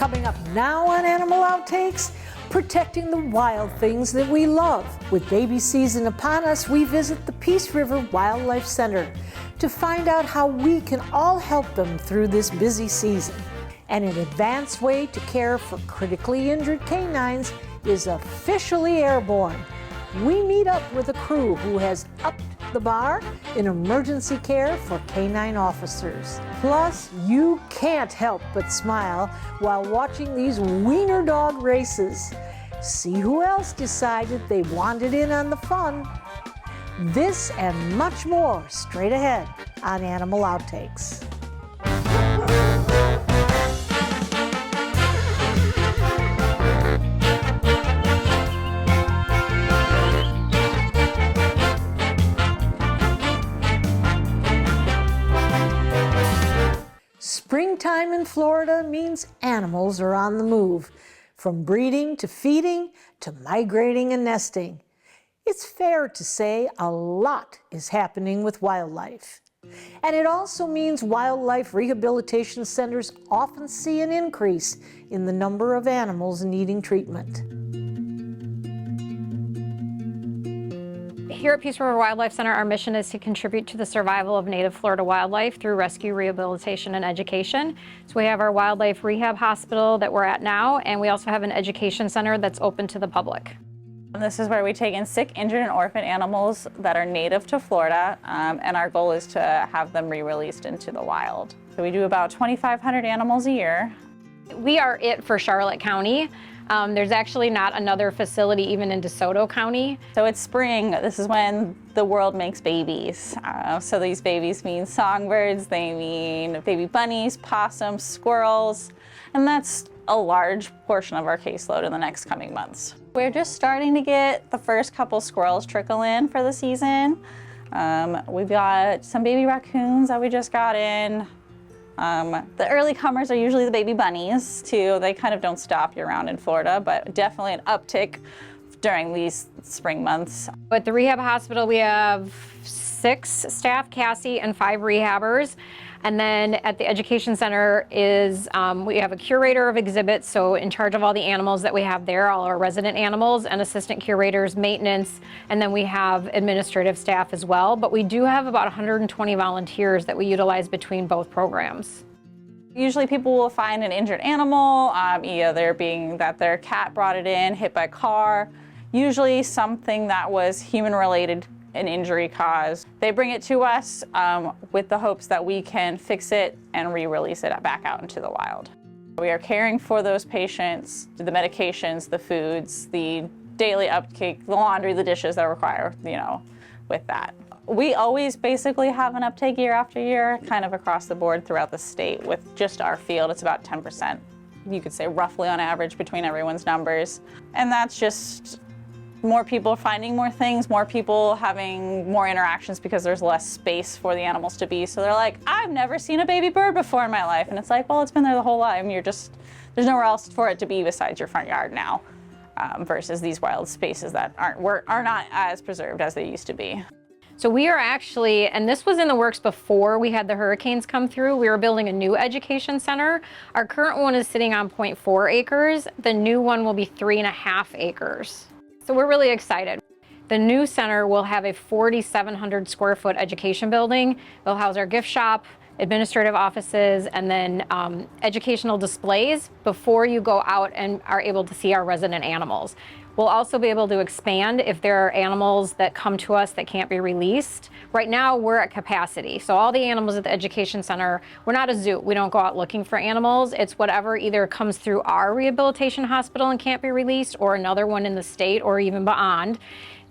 Coming up now on Animal Outtakes, protecting the wild things that we love. With baby season upon us, we visit the Peace River Wildlife Center to find out how we can all help them through this busy season. And an advanced way to care for critically injured canines is officially airborne. We meet up with a crew who has upped the bar in emergency care for canine officers. Plus, you can't help but smile while watching these wiener dog races. See who else decided they wanted in on the fun. This and much more straight ahead on Animal Outtakes. Springtime in Florida means animals are on the move, from breeding to feeding to migrating and nesting. It's fair to say a lot is happening with wildlife. And it also means wildlife rehabilitation centers often see an increase in the number of animals needing treatment. Here at Peace River Wildlife Center, our mission is to contribute to the survival of native Florida wildlife through rescue, rehabilitation, and education. So we have our wildlife rehab hospital that we're at now, and we also have an education center that's open to the public. And this is where we take in sick, injured, and orphan animals that are native to Florida, and our goal is to have them re-released into the wild. So we do about 2,500 animals a year. We are it for Charlotte County. There's actually not another facility even in DeSoto County. So it's spring. This is when the world makes babies. So these babies mean songbirds, they mean baby bunnies, possums, squirrels, and that's a large portion of our caseload in the next coming months. We're just starting to get the first couple squirrels trickle in for the season. We've got some baby raccoons that we just got in. The early comers are usually the baby bunnies too. They kind of don't stop year-round in Florida, but definitely an uptick during these spring months. At the rehab hospital, we have 6 staff, Cassie, and 5 rehabbers. And then at the education center is, we have a curator of exhibits, so in charge of all the animals that we have there, all our resident animals, and assistant curators, maintenance, and then we have administrative staff as well. But we do have about 120 volunteers that we utilize between both programs. Usually people will find an injured animal, either being that their cat brought it in, hit by a car, usually something that was human-related, an injury cause. They bring it to us with the hopes that we can fix it and re-release it back out into the wild. We are caring for those patients, the medications, the foods, the daily upkeep, the laundry, the dishes that require, with that. We always basically have an uptake year after year, kind of across the board throughout the state. With just our field, it's about 10%. You could say roughly on average between everyone's numbers. And that's just more people finding more things, more people having more interactions because there's less space for the animals to be. So they're like, I've never seen a baby bird before in my life. And it's like, well, it's been there the whole time. There's nowhere else for it to be besides your front yard now, versus these wild spaces that are not as preserved as they used to be. So we are actually, and this was in the works before we had the hurricanes come through, we were building a new education center. Our current one is sitting on 0.4 acres. The new one will be 3.5 acres. So we're really excited. The new center will have a 4,700 square foot education building. It'll house our gift shop, administrative offices, and then educational displays before you go out and are able to see our resident animals. We'll also be able to expand if there are animals that come to us that can't be released. Right now, we're at capacity. So all the animals at the education center, we're not a zoo. We don't go out looking for animals. It's whatever either comes through our rehabilitation hospital and can't be released, or another one in the state or even beyond.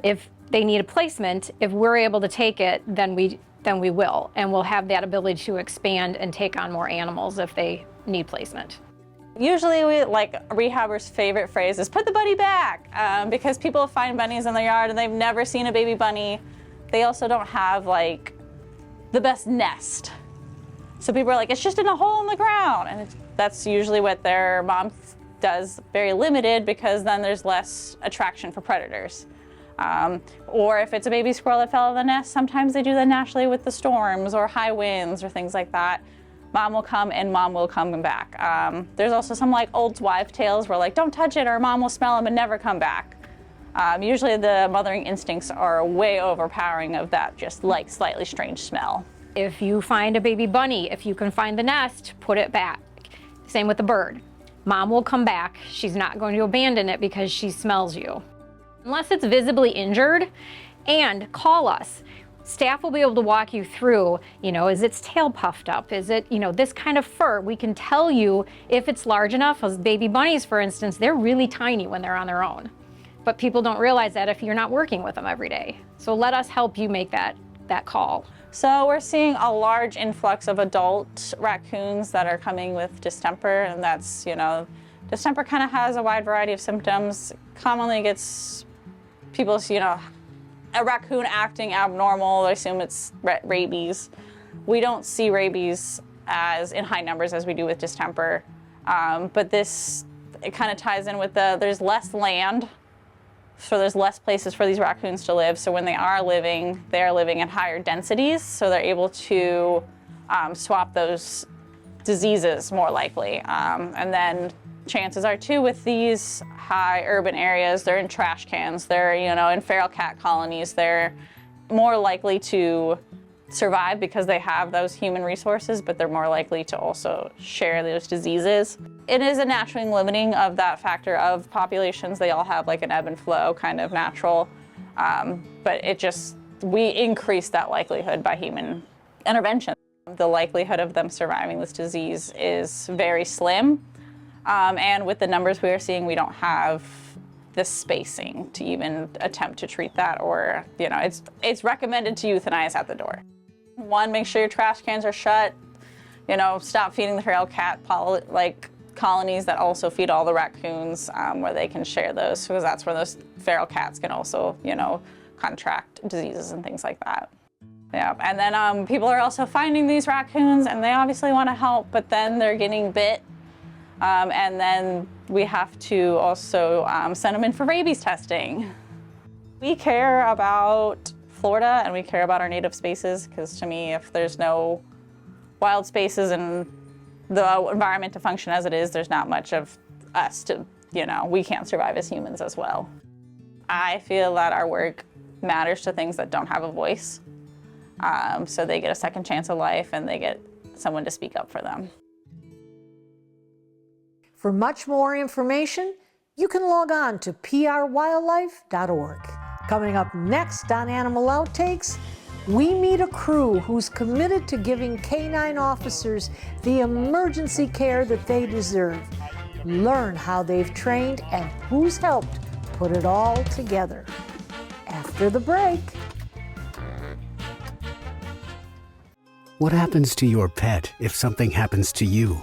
If they need a placement, if we're able to take it, then we will. And we'll have that ability to expand and take on more animals if they need placement. Usually, rehabbers' favorite phrase is put the bunny back, because people find bunnies in their yard and they've never seen a baby bunny. They also don't have the best nest. So people are like, it's just in a hole in the ground. And that's usually what their mom does, very limited, because then there's less attraction for predators. Or if it's a baby squirrel that fell out of the nest, sometimes they do that naturally with the storms or high winds or things like that. mom will come and mom will come back. There's also some like old wives' tales where like, don't touch it or mom will smell them and never come back. Usually the mothering instincts are way overpowering of that just like slightly strange smell. If you find a baby bunny, if you can find the nest, put it back. Same with the bird. Mom will come back. She's not going to abandon it because she smells you. Unless it's visibly injured, and call us. Staff will be able to walk you through, is its tail puffed up? Is it, this kind of fur? We can tell you if it's large enough. As baby bunnies, for instance, they're really tiny when they're on their own. But people don't realize that if you're not working with them every day. So let us help you make that call. So we're seeing a large influx of adult raccoons that are coming with distemper, and that's, distemper kind of has a wide variety of symptoms. Commonly gets people, a raccoon acting abnormal, they assume it's rabies. We don't see rabies as in high numbers as we do with distemper, but it kind of ties in with there's less land, so there's less places for these raccoons to live. So when they are living at higher densities, so they're able to swap those diseases more likely. And then chances are too with these high urban areas, they're in trash cans, they're in feral cat colonies, they're more likely to survive because they have those human resources, but they're more likely to also share those diseases. It is a natural limiting of that factor of populations. They all have like an ebb and flow kind of natural, but we increase that likelihood by human intervention. The likelihood of them surviving this disease is very slim, and with the numbers we are seeing, we don't have the spacing to even attempt to treat that, or it's recommended to euthanize at the door. One, make sure your trash cans are shut. Stop feeding the feral cat colonies that also feed all the raccoons, where they can share those, because that's where those feral cats can also, contract diseases and things like that. Yeah, and then people are also finding these raccoons, and they obviously want to help, but then they're getting bit, and then we have to also send them in for rabies testing. We care about Florida, and we care about our native spaces, because to me, if there's no wild spaces and the environment to function as it is, there's not much of us to, we can't survive as humans as well. I feel that our work matters to things that don't have a voice, so they get a second chance of life and they get someone to speak up for them. For much more information, you can log on to prwildlife.org. Coming up next on Animal Outtakes, we meet a crew who's committed to giving canine officers the emergency care that they deserve. Learn how they've trained and who's helped put it all together. After the break. What happens to your pet if something happens to you?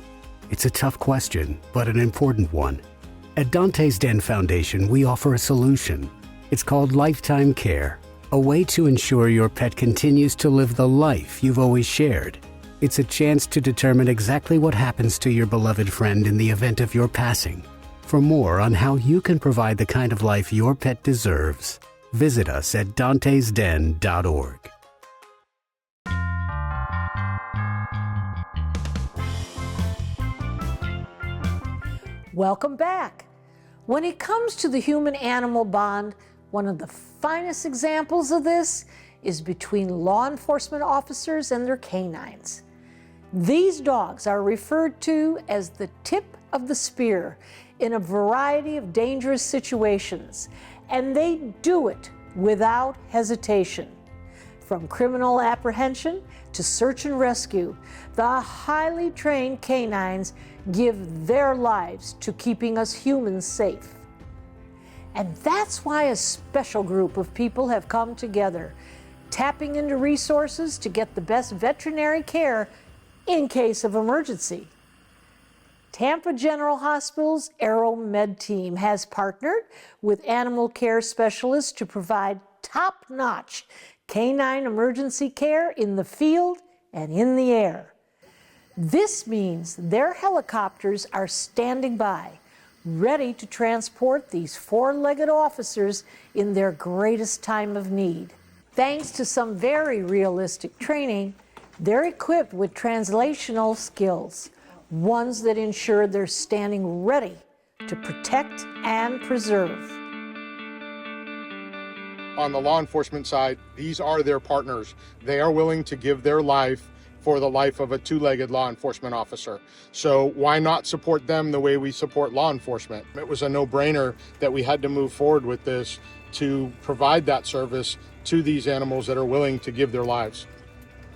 It's a tough question, but an important one. At Dante's Den Foundation, we offer a solution. It's called Lifetime Care, a way to ensure your pet continues to live the life you've always shared. It's a chance to determine exactly what happens to your beloved friend in the event of your passing. For more on how you can provide the kind of life your pet deserves, visit us at dantesden.org. Welcome back. When it comes to the human-animal bond, one of the finest examples of this is between law enforcement officers and their canines. These dogs are referred to as the tip of the spear in a variety of dangerous situations, and they do it without hesitation. From criminal apprehension to search and rescue, the highly trained canines give their lives to keeping us humans safe. And that's why a special group of people have come together, tapping into resources to get the best veterinary care in case of emergency. Tampa General Hospital's Aeromed team has partnered with animal care specialists to provide top-notch canine emergency care in the field and in the air. This means their helicopters are standing by, ready to transport these four-legged officers in their greatest time of need. Thanks to some very realistic training, They're equipped with translational skills, ones that ensure they're standing ready to protect and preserve. On the law enforcement side, these are their partners. They are willing to give their life for the life of a two-legged law enforcement officer. So why not support them the way we support law enforcement? It was a no-brainer that we had to move forward with this to provide that service to these animals that are willing to give their lives.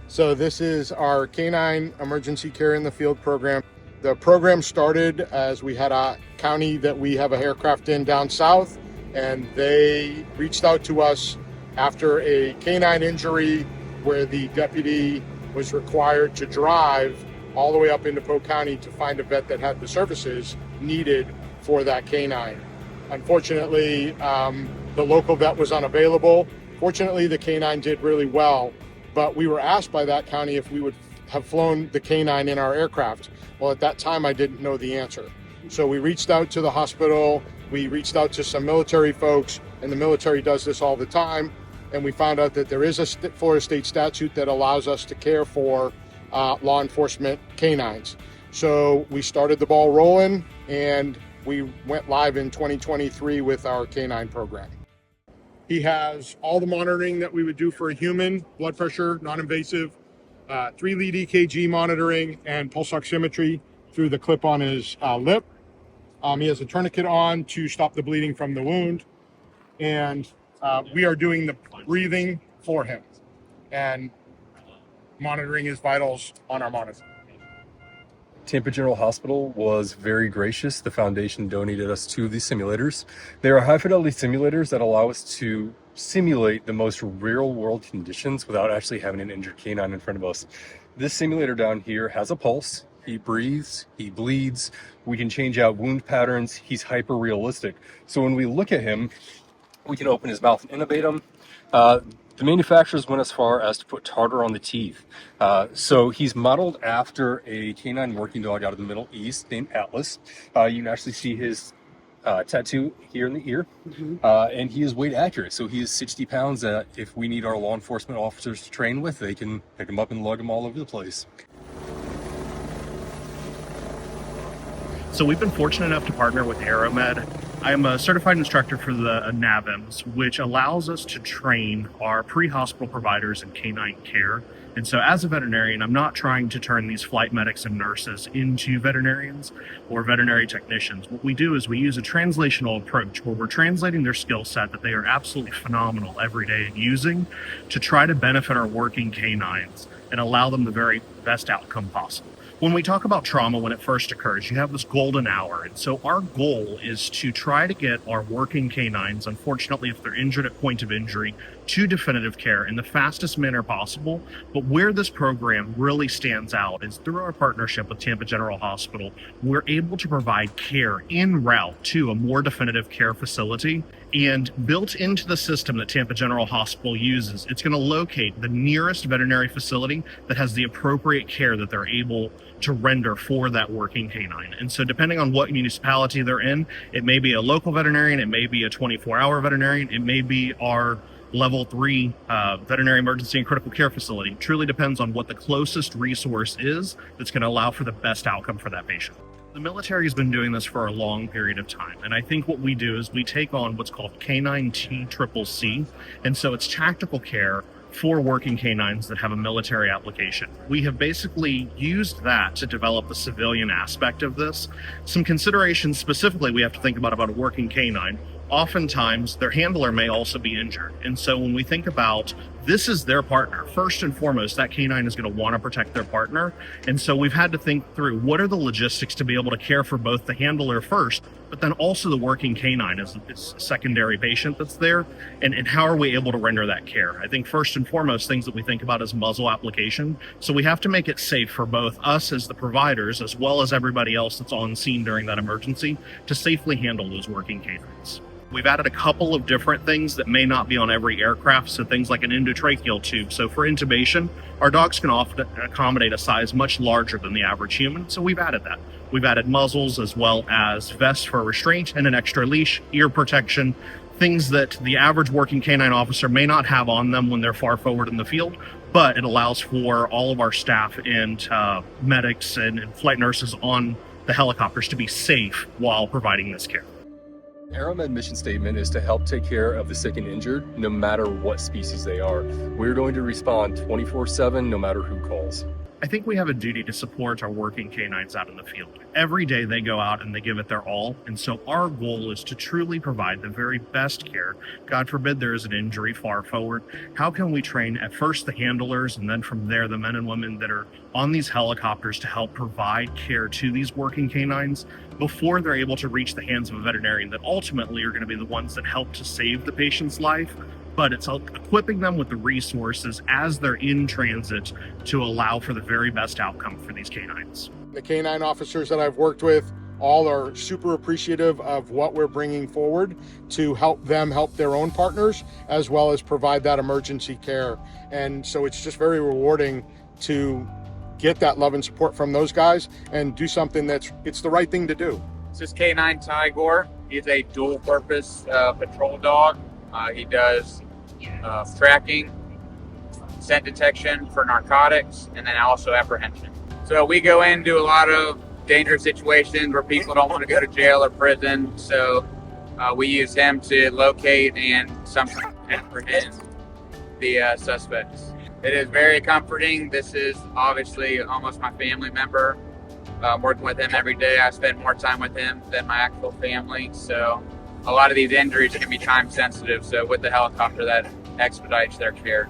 So this is our Canine Emergency Care in the Field program. The program started as we had a county that we have a aircraft in down south, and they reached out to us after a canine injury where the deputy was required to drive all the way up into Polk County to find a vet that had the services needed for that canine. Unfortunately, the local vet was unavailable. Fortunately, the canine did really well, but we were asked by that county if we would have flown the canine in our aircraft. Well, at that time, I didn't know the answer. So we reached out to the hospital, we reached out to some military folks, and the military does this all the time. And we found out that there is a Florida state statute that allows us to care for law enforcement canines. So we started the ball rolling, and we went live in 2023 with our canine program. He has all the monitoring that we would do for a human: blood pressure, non-invasive, 3-lead EKG monitoring, and pulse oximetry through the clip on his lip. He has a tourniquet on to stop the bleeding from the wound, and we are doing the breathing for him and monitoring his vitals on our monitor. Tampa General Hospital was very gracious. The foundation donated us 2 of these simulators. They are high-fidelity simulators that allow us to simulate the most real-world conditions without actually having an injured canine in front of us. This simulator down here has a pulse. He breathes, he bleeds. We can change out wound patterns. He's hyper-realistic. So when we look at him, we can open his mouth and intubate him. The manufacturers went as far as to put tartar on the teeth. So he's modeled after a canine working dog out of the Middle East named Atlas. You can actually see his tattoo here in the ear. And he is weight accurate. So he is 60 pounds that if we need our law enforcement officers to train with, they can pick him up and lug him all over the place. So we've been fortunate enough to partner with Aeromed. I'm a certified instructor for the NAVMs, which allows us to train our pre-hospital providers in canine care. And so as a veterinarian, I'm not trying to turn these flight medics and nurses into veterinarians or veterinary technicians. What we do is we use a translational approach where we're translating their skill set that they are absolutely phenomenal every day at using to try to benefit our working canines and allow them the very best outcome possible. When we talk about trauma when it first occurs, you have this golden hour. And so our goal is to try to get our working canines, unfortunately, if they're injured at point of injury, to definitive care in the fastest manner possible. But where this program really stands out is through our partnership with Tampa General Hospital, we're able to provide care en route to a more definitive care facility. And built into the system that Tampa General Hospital uses, it's going to locate the nearest veterinary facility that has the appropriate care that they're able to render for that working canine. And so depending on what municipality they're in, it may be a local veterinarian, it may be a 24-hour veterinarian, it may be our level 3 veterinary emergency and critical care facility. It truly depends on what the closest resource is that's going to allow for the best outcome for that patient. The military has been doing this for a long period of time, and I think what we do is we take on what's called Canine TCCC, and so it's tactical care for working canines that have a military application. We have basically used that to develop the civilian aspect of this. Some considerations specifically we have to think about a working canine. Oftentimes their handler may also be injured. And so when we think about this is their partner, first and foremost, that canine is going to want to protect their partner. And so we've had to think through what are the logistics to be able to care for both the handler first, but then also the working canine as a secondary patient that's there. And how are we able to render that care? I think first and foremost, things that we think about is muzzle application. So we have to make it safe for both us as the providers, as well as everybody else that's on scene during that emergency to safely handle those working canines. We've added a couple of different things that may not be on every aircraft, so things like an endotracheal tube. So for intubation, our dogs can often accommodate a size much larger than the average human, so we've added that. We've added muzzles as well as vests for restraint and an extra leash, ear protection, things that the average working canine officer may not have on them when they're far forward in the field. but it allows for all of our staff and medics and flight nurses on the helicopters to be safe while providing this care. Aeromed mission statement is to help take care of the sick and injured, no matter what species they are. We're going to respond 24/7, no matter who calls. I think we have a duty to support our working canines out in the field. Every day they go out and they give it their all, and so our goal is to truly provide the very best care. God forbid there is an injury far forward. How can we train at first the handlers, and then from there the men and women that are on these helicopters to help provide care to these working canines before they're able to reach the hands of a veterinarian that ultimately are going to be the ones that help to save the patient's life? But it's equipping them with the resources as they're in transit to allow for the very best outcome for these canines. The canine officers that I've worked with all are super appreciative of what we're bringing forward to help them help their own partners, as well as provide that emergency care. And so it's just very rewarding to get that love and support from those guys and do something it's the right thing to do. This is K9 Tigor. He's a dual purpose patrol dog. He does tracking, scent detection for narcotics, and then also apprehension. So we go into a lot of dangerous situations where people don't want to go to jail or prison. So we use him to locate and sometimes apprehend the suspects. It is very comforting. This is obviously almost my family member. Working with him every day, I spend more time with him than my actual family. So a lot of these injuries can be time sensitive. So with the helicopter, that expedites their care.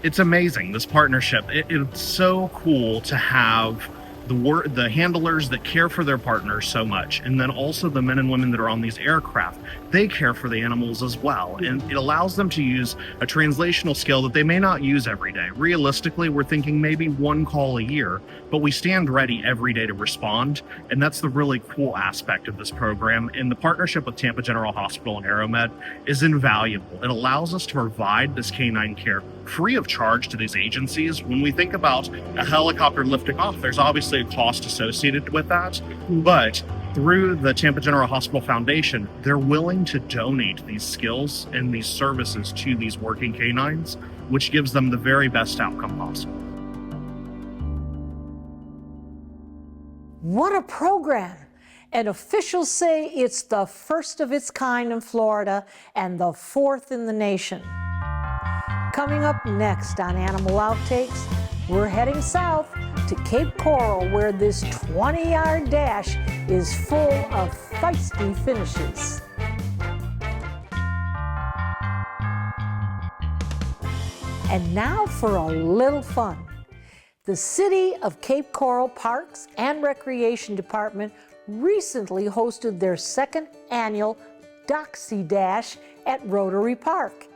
It's amazing, this partnership. It's so cool to have the handlers that care for their partners so much, and then also the men and women that are on these aircraft. They care for the animals as well, and it allows them to use a translational skill that they may not use every day. Realistically, we're thinking maybe one call a year, but we stand ready every day to respond, and that's the really cool aspect of this program. And the partnership with Tampa General Hospital and Aeromed is invaluable. It allows us to provide this canine care free of charge to these agencies. When we think about a helicopter lifting off, there's obviously a cost associated with that, but through the Tampa General Hospital Foundation, they're willing to donate these skills and these services to these working canines, which gives them the very best outcome possible. What a program! And officials say it's the first of its kind in Florida and the fourth in the nation. Coming up next on Animal Outtakes, we're heading south to Cape Coral, where this 20-yard dash is full of feisty finishes. And now for a little fun. The City of Cape Coral Parks and Recreation Department recently hosted their second annual Doxie Dash at Rotary Park.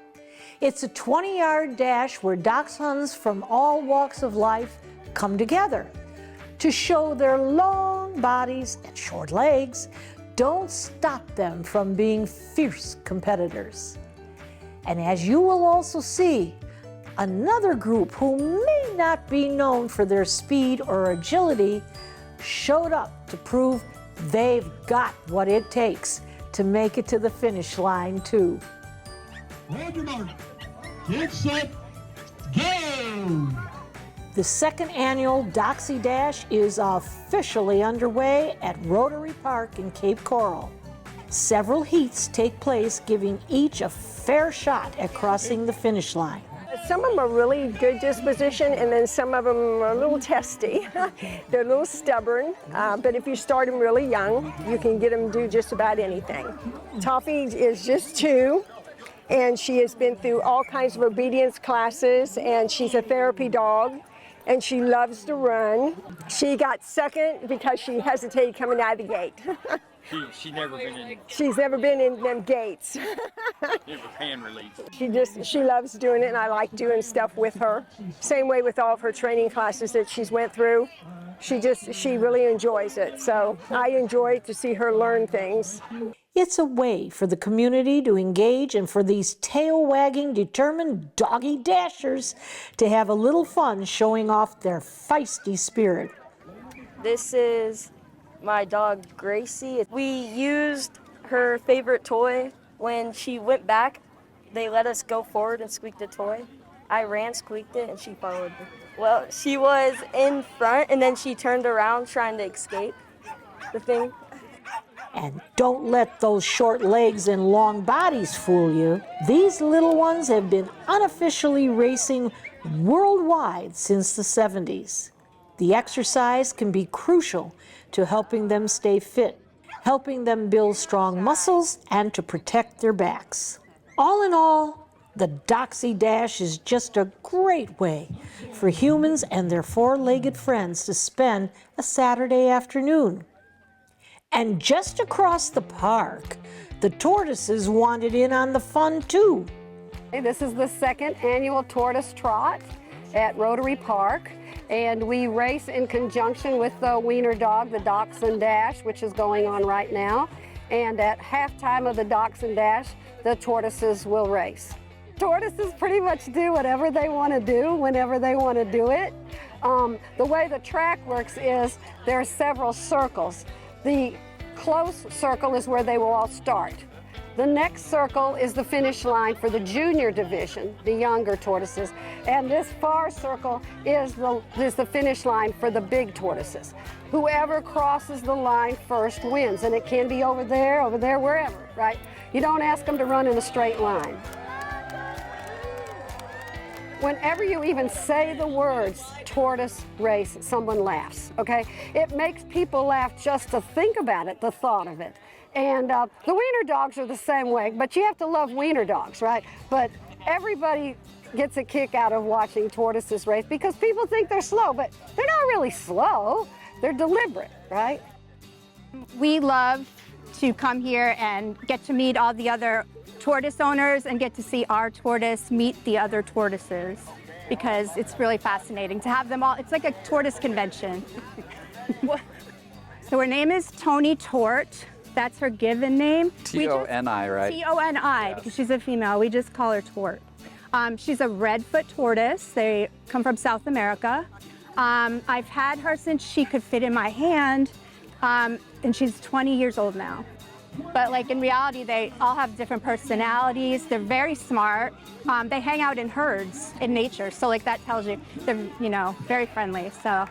It's a 20-yard dash where dachshunds from all walks of life come together to show their long bodies and short legs don't stop them from being fierce competitors. And as you will also see, another group who may not be known for their speed or agility showed up to prove they've got what it takes to make it to the finish line too. Roger, Mark. Get set, go! The second annual Doxie Dash is officially underway at Rotary Park in Cape Coral. Several heats take place, giving each a fair shot at crossing the finish line. Some of them are really good disposition, and then some of them are a little testy. They're a little stubborn, but if you start them really young, you can get them to do just about anything. Toffee is just 2. And she has been through all kinds of obedience classes, and she's a therapy dog, and she loves to run. She got second because she hesitated coming out of the gate. She's never been in. She's never been in them gates. Never hand release. She loves doing it, and I like doing stuff with her. Same way with all of her training classes that she's went through. She really enjoys it. So I enjoy to see her learn things. It's a way for the community to engage and for these tail-wagging, determined doggy dashers to have a little fun showing off their feisty spirit. This is my dog Gracie. We used her favorite toy. When she went back, they let us go forward and squeak the toy. I ran, squeaked it, and she followed me. Well, she was in front, and then she turned around trying to escape the thing. And don't let those short legs and long bodies fool you. These little ones have been unofficially racing worldwide since the 70s. The exercise can be crucial to helping them stay fit, helping them build strong muscles, and to protect their backs. All in all, the Doxie Dash is just a great way for humans and their four-legged friends to spend a Saturday afternoon. And just across the park, the tortoises wanted in on the fun too. This is the second annual Tortoise Trot at Rotary Park, and we race in conjunction with the wiener dog, the Doxie Dash, which is going on right now. And at halftime of the Doxie Dash, the tortoises will race. Tortoises pretty much do whatever they want to do whenever they want to do it. The way the track works is there are several circles. The close circle is where they will all start. The next circle is the finish line for the junior division, the younger tortoises. And this far circle is the finish line for the big tortoises. Whoever crosses the line first wins, and it can be over there, wherever, right? You don't ask them to run in a straight line. Whenever you even say the words tortoise race, someone laughs, okay? It makes people laugh just to think about it, the thought of it. And the wiener dogs are the same way, but you have to love wiener dogs, right? But everybody gets a kick out of watching tortoises race because people think they're slow, but they're not really slow. They're deliberate, right? We love to come here and get to meet all the other tortoise owners and get to see our tortoise meet the other tortoises because it's really fascinating to have them all. It's like a tortoise convention. So her name is Tony Tort. That's her given name. T-O-N-I, right? T-O-N-I, yes. Because she's a female. We just call her Tort. She's a redfoot tortoise. They come from South America. I've had her since she could fit in my hand, and she's 20 years old now. But like in reality, they all have different personalities. They're very smart. They hang out in herds in nature. So like that tells you they're, very friendly. So.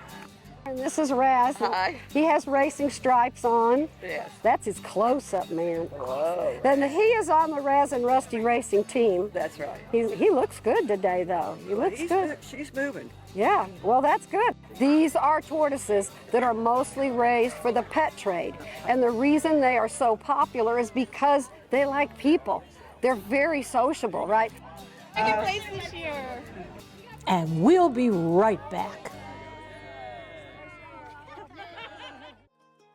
And this is Raz. Hi. He has racing stripes on. Yes. That's his close-up, man. Whoa. And he is on the Raz and Rusty racing team. That's right. He looks good today, though. He looks good. She's moving. Yeah, well, that's good. These are tortoises that are mostly raised for the pet trade. And the reason they are so popular is because they like people. They're very sociable, right? Second place this year. And we'll be right back.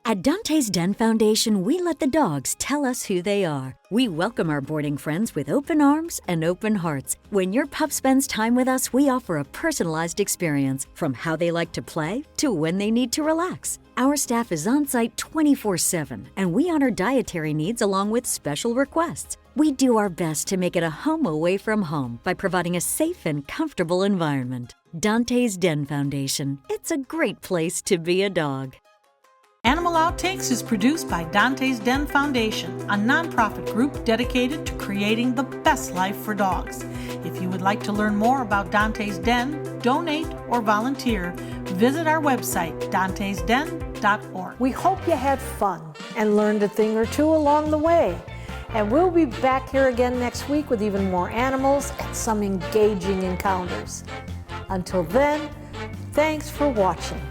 At Dante's Den Foundation, we let the dogs tell us who they are. We welcome our boarding friends with open arms and open hearts. When your pup spends time with us, we offer a personalized experience, from how they like to play to when they need to relax. Our staff is on site 24/7, and we honor dietary needs along with special requests. We do our best to make it a home away from home by providing a safe and comfortable environment. Dante's Den Foundation. It's a great place to be a dog. Animal Outtakes is produced by Dante's Den Foundation, a nonprofit group dedicated to creating the best life for dogs. If you would like to learn more about Dante's Den, donate, or volunteer, visit our website, dantesden.org. We hope you had fun and learned a thing or two along the way. And we'll be back here again next week with even more animals and some engaging encounters. Until then, thanks for watching.